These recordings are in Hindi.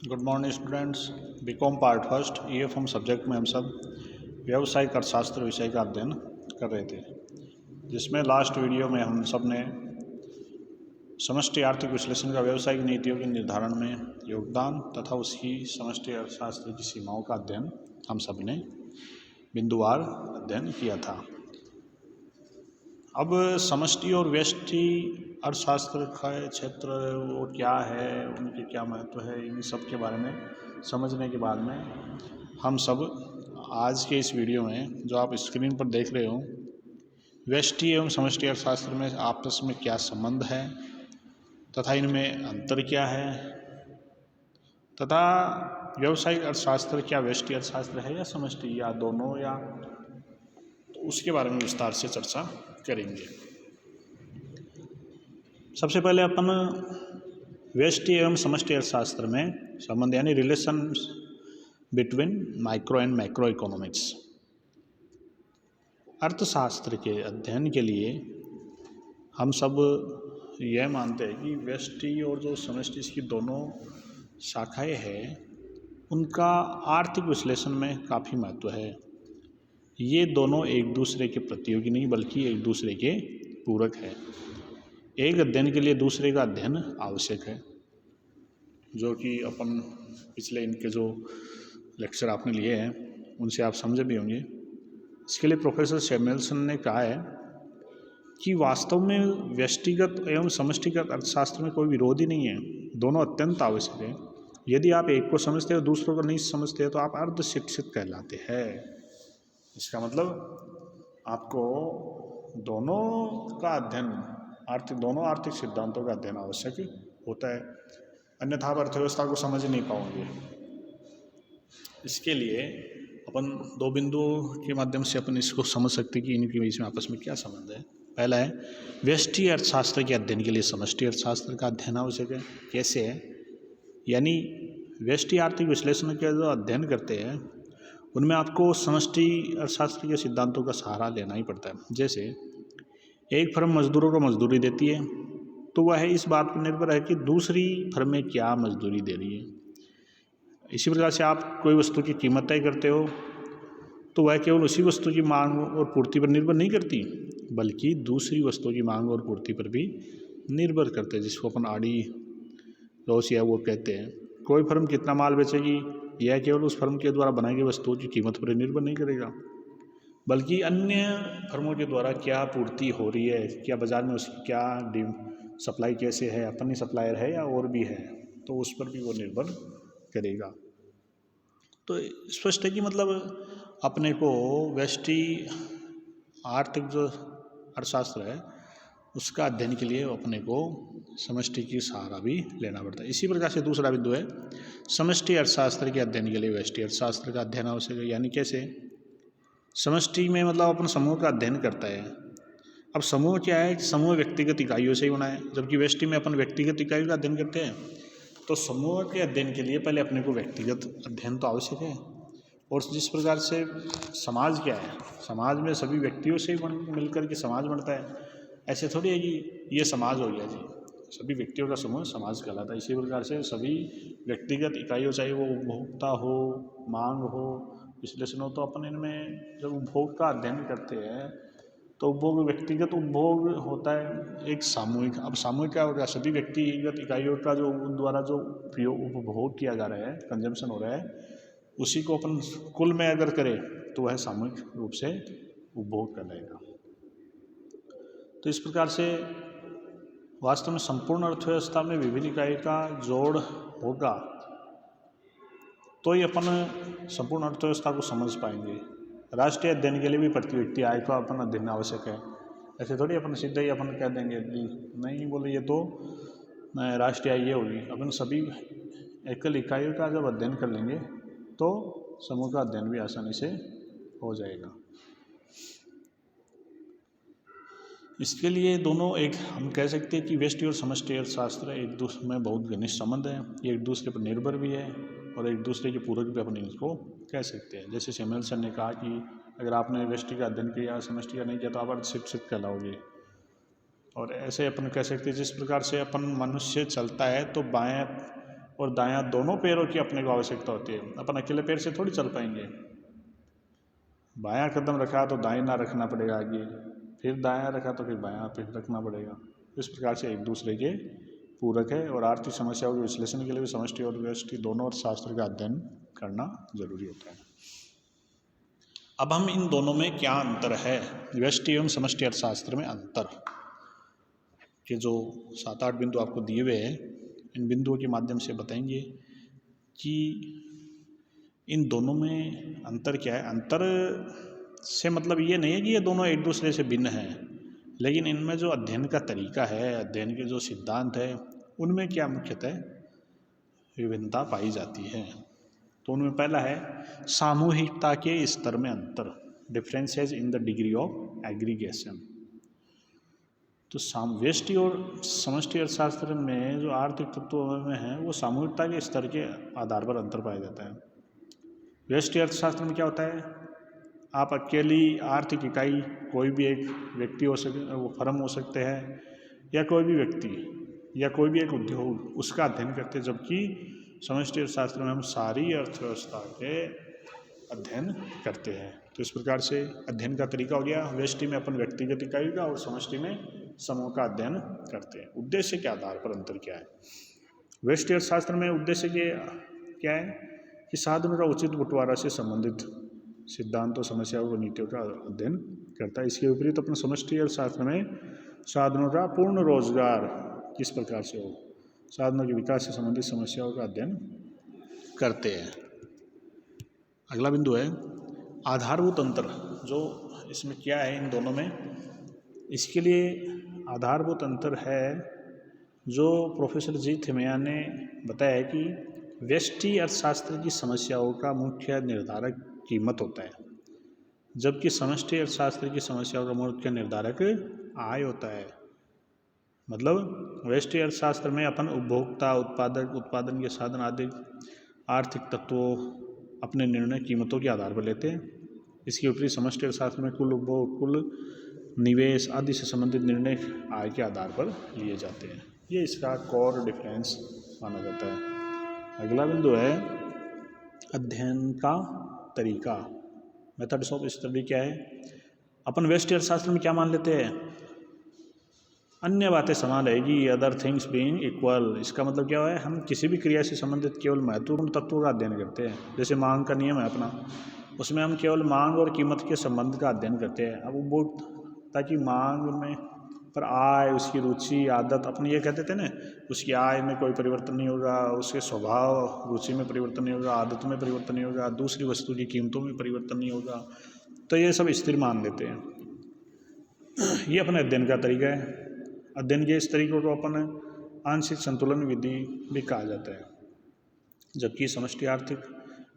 Good morning students. B Com part first EFM subject में हम सब व्यावसायिक अर्थशास्त्र विषय का अध्ययन कर रहे थे, जिसमें लास्ट वीडियो में हम सब ने समष्टि आर्थिक विश्लेषण का व्यावसायिक नीतियों के निर्धारण में योगदान तथा उसकी समष्टि अर्थशास्त्र की सीमाओं का अध्ययन हम सब ने बिंदुवार अध्ययन किया था। अब समष्टि और व्यष्टि अर्थशास्त्र का क्षेत्र वो क्या है, उनके क्या महत्व है, इन सब के बारे में समझने के बाद में हम सब आज के इस वीडियो में जो आप स्क्रीन पर देख रहे हो, व्यष्टि एवं समष्टि अर्थशास्त्र में आपस में क्या संबंध है तथा इनमें अंतर क्या है, तथा व्यावसायिक अर्थशास्त्र क्या व्यष्टि अर्थशास्त्र है या समष्टि या दोनों, या तो उसके बारे में विस्तार से चर्चा करेंगे। सबसे पहले अपन व्यष्टि एवं समष्टि अर्थशास्त्र में संबंध यानी relation between micro and macro economics. अर्थशास्त्र के अध्ययन के लिए हम सब यह मानते हैं कि व्यष्टि और जो समष्टि की दोनों शाखाएं हैं, उनका आर्थिक विश्लेषण में काफ़ी महत्व है। ये दोनों एक दूसरे के प्रतियोगी नहीं बल्कि एक दूसरे के पूरक है। एक अध्ययन के लिए दूसरे का अध्ययन आवश्यक है, जो कि अपन पिछले इनके जो लेक्चर आपने लिए हैं उनसे आप समझे भी होंगे। इसके लिए प्रोफेसर सैमुएल्सन ने कहा है कि वास्तव में व्यष्टिगत एवं समष्टिगत अर्थशास्त्र में कोई विरोध ही नहीं है, दोनों अत्यंत आवश्यक है। यदि आप एक को समझते हो दूसरों को नहीं समझते तो आप अर्ध शिक्षित कहलाते हैं। इसका मतलब आपको दोनों का अध्ययन दोनों आर्थिक सिद्धांतों का अध्ययन आवश्यक होता है, अन्यथा आप अर्थव्यवस्था को समझ नहीं पाओगे। इसके लिए अपन दो बिंदुओं के माध्यम से अपन इसको समझ सकते हैं कि इनके बीच में आपस में क्या संबंध है। पहला है, व्यष्टि अर्थशास्त्र के अध्ययन के लिए समष्टि अर्थशास्त्र का अध्ययन आवश्यक है। कैसे है? यानी व्यष्टि आर्थिक विश्लेषण के जो अध्ययन करते हैं उनमें आपको समष्टि अर्थशास्त्र के सिद्धांतों का सहारा लेना ही पड़ता है। जैसे एक फर्म मजदूरों को मजदूरी देती है तो वह इस बात पर निर्भर है कि दूसरी फर्में क्या मजदूरी दे रही है। इसी प्रकार से आप कोई वस्तु की कीमत तय करते हो तो वह केवल उसी वस्तु की मांग और पूर्ति पर निर्भर नहीं करती बल्कि दूसरी वस्तुओं की मांग और पूर्ति पर भी निर्भर करते हैं, जिसको अपन आड़ी रोस या वो कहते हैं। कोई फर्म कितना माल बेचेगी यह केवल उस फर्म के द्वारा बनाई गई वस्तुओं की कीमत पर निर्भर नहीं करेगा, बल्कि अन्य फर्मों के द्वारा क्या पूर्ति हो रही है, क्या बाज़ार में उसकी क्या सप्लाई कैसे है, अपनी सप्लायर है या और भी है, तो उस पर भी वो निर्भर करेगा। तो स्पष्ट है कि मतलब अपने को व्यष्टि आर्थिक जो अर्थशास्त्र है उसका अध्ययन के लिए अपने को समष्टि की सहारा भी लेना पड़ता है। इसी प्रकार से दूसरा बिंदु है, समष्टि अर्थशास्त्र के अध्ययन के लिए व्यष्टि अर्थशास्त्र का अध्ययन आवश्यक है। यानी कैसे? समष्टि में मतलब अपन समूह का अध्ययन करता है। अब समूह क्या है? समूह व्यक्तिगत इकाइयों से ही बना है, जबकि व्यष्टि में अपन व्यक्तिगत इकाइयों का अध्ययन करते हैं। तो समूह के अध्ययन के लिए पहले अपने को व्यक्तिगत अध्ययन तो आवश्यक है। और जिस प्रकार से समाज क्या है, समाज में सभी व्यक्तियों से ही मिलकर के समाज बनता है। ऐसे थोड़ी है कि ये समाज हो गया जी, सभी व्यक्तियों का समूह समाज कहलाता है। इसी प्रकार से सभी व्यक्तिगत इकाइयों, चाहे वो उपभोक्ता हो, मांग हो, विश्लेषण हो, तो अपन इनमें जब उपभोग का अध्ययन करते हैं तो उपभोग व्यक्तिगत उपभोग होता है, एक सामूहिक। अब सामूहिक क्या होगा? सभी व्यक्तिगत इकाइयों का जो द्वारा जो उपभोग किया जा रहा है, कंजम्पशन हो रहा है, उसी को अपन कुल में अगर करें तो वह सामूहिक रूप से उपभोग कहलाएगा। तो इस प्रकार से वास्तव में संपूर्ण अर्थव्यवस्था में विभिन्न इकाई का जोड़ होगा तो ही अपन संपूर्ण अर्थव्यवस्था को समझ पाएंगे। राष्ट्रीय अध्ययन के लिए भी प्रति व्यक्ति आय का अपन अध्ययन आवश्यक है। ऐसे थोड़ी अपन सीधे ही अपन कह देंगे नहीं, बोले ये तो राष्ट्रीय आय ये होगी। अपन सभी एकल इकाइयों का जब अध्ययन कर लेंगे तो समूह का अध्ययन भी आसानी से हो जाएगा। इसके लिए दोनों एक हम कह सकते हैं कि व्यष्टि और समष्टि अर्थशास्त्र एक दूसरे में बहुत घनिष्ठ संबंध है, ये एक दूसरे पर निर्भर भी है और एक दूसरे के पूरक भी अपन इसको कह सकते हैं। जैसे सैमुएल्सन ने कहा कि अगर आपने व्यष्टि का अध्ययन किया समष्टि का नहीं किया तो आप अर्धशिक्षित कहलाओगे। और ऐसे अपन कह सकते हैं जिस प्रकार से अपन मनुष्य चलता है तो बाएं और दायां, दोनों पैरों की अपने को आवश्यकता होती है। अपन अकेले पैर से थोड़ी चल पाएंगे। बायां कदम रखा तो दाहिना रखना पड़ेगा आगे, फिर दायां रखा तो फिर बायां फिर रखना पड़ेगा। इस प्रकार से एक दूसरे के पूरक है और आर्थिक समस्याओं के विश्लेषण के लिए भी समष्टि और व्यष्टि दोनों अर्थशास्त्र का अध्ययन करना जरूरी होता है। अब हम इन दोनों में क्या अंतर है, व्यष्टि एवं समष्टि अर्थशास्त्र में अंतर के जो 7-8 बिंदु आपको दिए हुए हैं, इन बिंदुओं के माध्यम से बताएंगे कि इन दोनों में अंतर क्या है। अंतर से मतलब ये नहीं है कि ये दोनों एक दूसरे से भिन्न हैं, लेकिन इनमें जो अध्ययन का तरीका है, अध्ययन के जो सिद्धांत है, उनमें क्या मुख्यतः विभिन्नता पाई जाती है। तो उनमें पहला है सामूहिकता के स्तर में अंतर, differences in the degree of aggregation. तो व्यष्टि और समष्टि अर्थशास्त्र में जो आर्थिक तत्वों में है वो सामूहिकता के स्तर के आधार पर अंतर पाया जाता है। व्यष्टि अर्थशास्त्र में क्या होता है, आप अकेली आर्थिक इकाई कोई भी एक व्यक्ति हो सके, वो फर्म हो सकते हैं, या कोई भी व्यक्ति या कोई भी एक उद्योग, उसका अध्ययन करते हैं। जबकि समष्टि अर्थशास्त्र में हम सारी अर्थव्यवस्था के अध्ययन करते हैं। तो इस प्रकार से अध्ययन का तरीका हो गया, व्यष्टि में अपन व्यक्तिगत इकाई का और समष्टि में समूह का अध्ययन करते हैं। उद्देश्य के आधार पर अंतर क्या है, व्यष्टि अर्थशास्त्र में उद्देश्य के क्या है कि साधनों का उचित बंटवारा से संबंधित सिद्धांतों, समस्याओं और नीतियों का अध्ययन करता है। इसके विपरीत अपने समष्टि अर्थशास्त्र में साधनों का पूर्ण रोजगार किस प्रकार से हो, साधनों के विकास से संबंधित समस्याओं का अध्ययन करते हैं। अगला बिंदु है आधारभूत अंतर। जो इसमें क्या है इन दोनों में, इसके लिए आधारभूत अंतर है जो प्रोफेसर जी थिमैया ने बताया है कि व्यष्टि अर्थशास्त्र की समस्याओं का मुख्य निर्धारक कीमत होता है, जबकि समष्टि अर्थशास्त्र की समस्याओं का मुख्य निर्धारक आय होता है। मतलब व्यष्टि अर्थशास्त्र में अपन उपभोक्ता, उत्पादक, उत्पादन के साधन आदि आर्थिक तत्वों अपने निर्णय कीमतों के आधार पर लेते हैं। इसके विपरीत समष्टि अर्थशास्त्र में कुल उपभोग, कुल निवेश आदि से संबंधित निर्णय आय के आधार पर लिए जाते हैं। ये इसका कोर डिफरेंस माना जाता है। अगला बिंदु है अध्ययन का तरीका, मेथड्स ऑफ स्टडी क्या है। अपन व्यष्टि अर्थशास्त्र में क्या मान लेते हैं, अन्य बातें समान रहेगी, अदर थिंग्स बीइंग इक्वल। इसका मतलब क्या है, हम किसी भी क्रिया से संबंधित केवल महत्वपूर्ण तत्वों का अध्ययन करते हैं। जैसे मांग का नियम है अपना, उसमें हम केवल मांग और कीमत के संबंध का अध्ययन करते हैं। अब वो ताकि मांग में पर आय, उसकी रुचि, आदत, अपन ये कहते थे ना, उसकी आय में कोई परिवर्तन नहीं होगा, उसके स्वभाव रुचि में परिवर्तन नहीं होगा, आदत में परिवर्तन नहीं होगा, दूसरी वस्तु की कीमतों में परिवर्तन नहीं होगा, तो ये सब स्थिर मान लेते हैं। ये अपने अध्ययन का तरीका है। अध्ययन के इस तरीके को अपन आंशिक संतुलन विधि भी कहा जाता है। जबकि समष्टि आर्थिक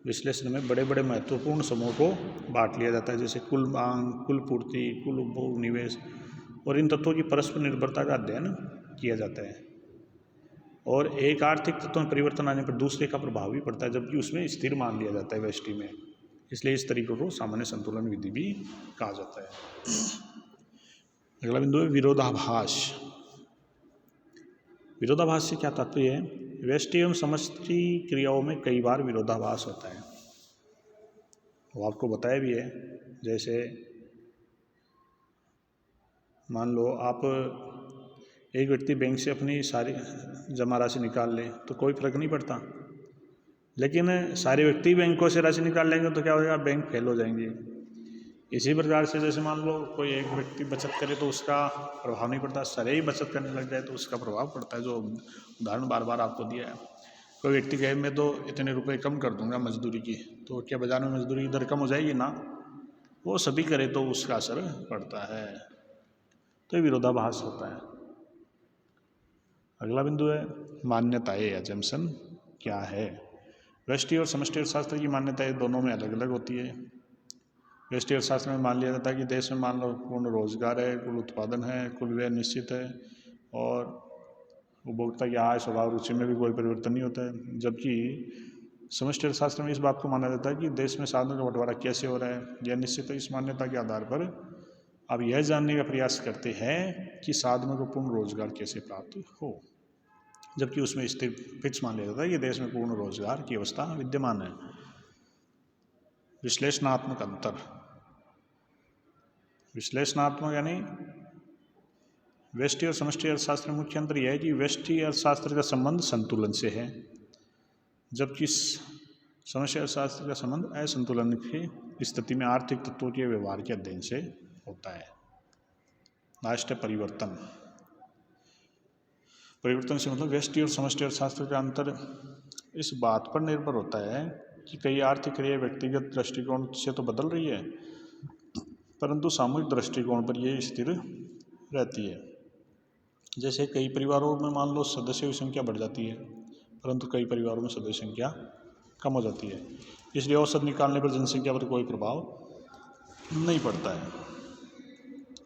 विश्लेषण में बड़े बड़े महत्वपूर्ण समूह को बांट लिया जाता है, जैसे कुल मांग, कुल पूर्ति, कुल उपभोग, निवेश, और इन तत्वों की परस्पर निर्भरता का अध्ययन किया जाता है। और एक आर्थिक तत्व में परिवर्तन आने पर दूसरे का प्रभाव भी पड़ता है, जबकि उसमें स्थिर मान लिया जाता है व्यष्टि में। इसलिए इस तरीके को सामान्य संतुलन विधि भी कहा जाता है। अगला बिंदु है विरोधाभास। विरोधाभास से क्या तात्पर्य है, व्यष्टि एवं समष्टि क्रियाओं में कई बार विरोधाभास होता है। वो आपको बताया भी है। जैसे मान लो आप एक व्यक्ति बैंक से अपनी सारी जमा राशि निकाल ले तो कोई फर्क नहीं पड़ता, लेकिन सारे व्यक्ति बैंकों से राशि निकाल लेंगे तो क्या होगा, बैंक फेल हो जाएंगे। इसी प्रकार से जैसे मान लो कोई एक व्यक्ति बचत करे तो उसका प्रभाव नहीं पड़ता, सारे ही बचत करने लग जाए तो उसका प्रभाव पड़ता है। जो उदाहरण बार बार आपको दिया है, कोई व्यक्ति कहे मैं तो इतने रुपए कम कर दूंगा मजदूरी की, तो क्या बाजार में मजदूरी की दर कम हो जाएगी ना, वो सभी करे तो उसका असर पड़ता है। तो ये विरोधाभास होता है। अगला बिंदु है मान्यताएं, एजम्पशन क्या है। व्यष्टि और समष्टि अर्थशास्त्र की मान्यताएं दोनों में अलग अलग होती है। व्यष्टि अर्थशास्त्र में मान लिया जाता है कि देश में मान लो पूर्ण रोजगार है, कुल उत्पादन है, कुल व्यय निश्चित है, और उपभोक्ता की आय, स्वभाव, रुचि में भी कोई परिवर्तन नहीं होता है। जबकि समष्टि अर्थशास्त्र में इस बात को माना जाता है कि देश में साधनों का बंटवारा कैसे हो रहा है, यह निश्चित है। इस मान्यता के आधार पर अब यह जानने का प्रयास करते हैं कि साधनों को पूर्ण रोजगार कैसे प्राप्त हो। जबकि उसमें स्थिर फिक्स मान लिया जाता है कि देश में पूर्ण रोजगार की अवस्था विद्यमान है। विश्लेषणात्मक अंतर, विश्लेषणात्मक यानी व्यष्टि और समष्टि अर्थशास्त्र में मुख्य अंतर यह है कि व्यष्टि अर्थशास्त्र का संबंध संतुलन से है, जबकि समष्टि अर्थशास्त्र का संबंध असंतुलन की स्थिति में आर्थिक तत्वों के व्यवहार के अध्ययन से होता है। लास्ट है परिवर्तन। परिवर्तन से मतलब व्यष्टि और समष्टि अर्थशास्त्र का अंतर इस बात पर निर्भर होता है कि कई आर्थिक क्रिया व्यक्तिगत दृष्टिकोण से तो बदल रही है, परंतु सामूहिक दृष्टिकोण पर यह स्थिर रहती है। जैसे कई परिवारों में मान लो सदस्यों की संख्या बढ़ जाती है, परंतु कई परिवारों में सदस्य संख्या कम हो जाती है, इसलिए औसत निकालने पर जनसंख्या पर कोई प्रभाव नहीं पड़ता है।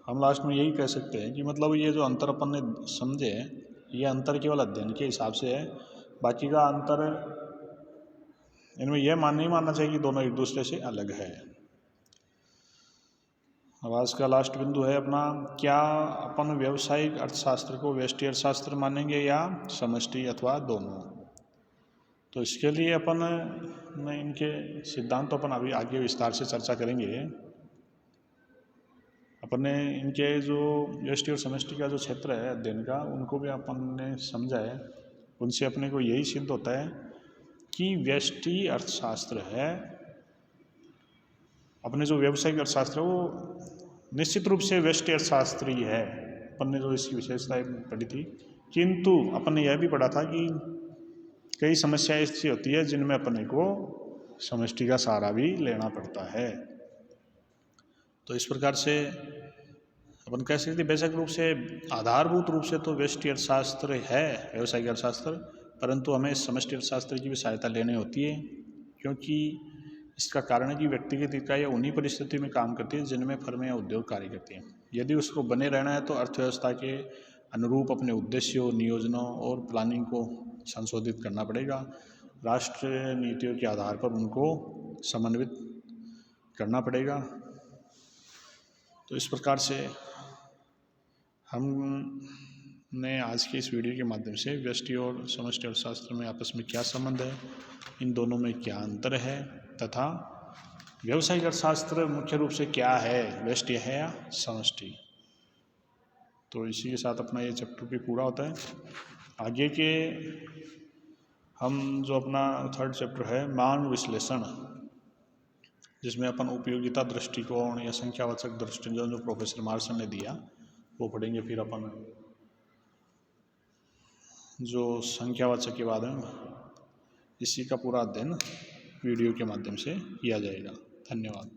हम लास्ट में यही कह सकते हैं कि मतलब ये जो अंतर अपन ने समझे, ये अंतर केवल अध्ययन के हिसाब से है, बाकी का अंतर इनमें यह नहीं मानना चाहिए कि दोनों एक दूसरे से अलग है। अब आज का लास्ट बिंदु है अपना, क्या अपन व्यावसायिक अर्थशास्त्र को व्यष्टि अर्थशास्त्र मानेंगे या समष्टि अथवा दोनों। तो इसके लिए अपन ने इनके सिद्धांत तो अपन अभी आगे विस्तार से चर्चा करेंगे। अपन ने इनके जो व्यष्टि और समष्टि का जो क्षेत्र है अध्ययन का, उनको भी अपन ने समझा है। उनसे अपने को यही सिद्ध होता है कि व्यष्टि अर्थशास्त्र है, अपने जो व्यावसायिक अर्थशास्त्र है वो निश्चित रूप से व्यष्टि अर्थशास्त्र ही है। अपन ने जो इसकी विशेषताएं पढ़ी थी, किंतु अपन ने यह भी पढ़ा था कि कई समस्याएं ऐसी होती है जिनमें अपने को समष्टि का सहारा भी लेना पड़ता है। तो इस प्रकार से अपन कह सकते हैं बेशक रूप से आधारभूत रूप से तो व्यष्टि अर्थशास्त्र है व्यावसायिक अर्थशास्त्र, परंतु हमें समष्टि अर्थशास्त्र की भी सहायता लेनी होती है, क्योंकि इसका कारण है कि व्यक्तिगत इकाइयाँ उन्हीं परिस्थिति में काम करती है जिनमें फर्में या उद्योग कार्य करती हैं। यदि उसको बने रहना है तो अर्थव्यवस्था के अनुरूप अपने उद्देश्यों, नियोजनों और प्लानिंग को संशोधित करना पड़ेगा। राष्ट्रीय नीतियों के आधार पर उनको समन्वित करना पड़ेगा। तो इस प्रकार से हमने आज की इस वीडियो के माध्यम से व्यष्टि और समष्टि अर्थशास्त्र में आपस में क्या संबंध है, इन दोनों में क्या अंतर है, तथा व्यावसायिक अर्थशास्त्र मुख्य रूप से क्या है, व्यष्टि है या समष्टि। तो इसी के साथ अपना ये चैप्टर भी पूरा होता है। आगे के हम जो अपना थर्ड चैप्टर है मान विश्लेषण, जिसमें अपन उपयोगिता दृष्टिकोण या संख्यावाचक दृष्टिकोण जो प्रोफेसर मार्शल ने दिया वो पढ़ेंगे। फिर अपन जो संख्यावाचक के बाद में इसी का पूरा अध्ययन वीडियो के माध्यम से किया जाएगा। धन्यवाद।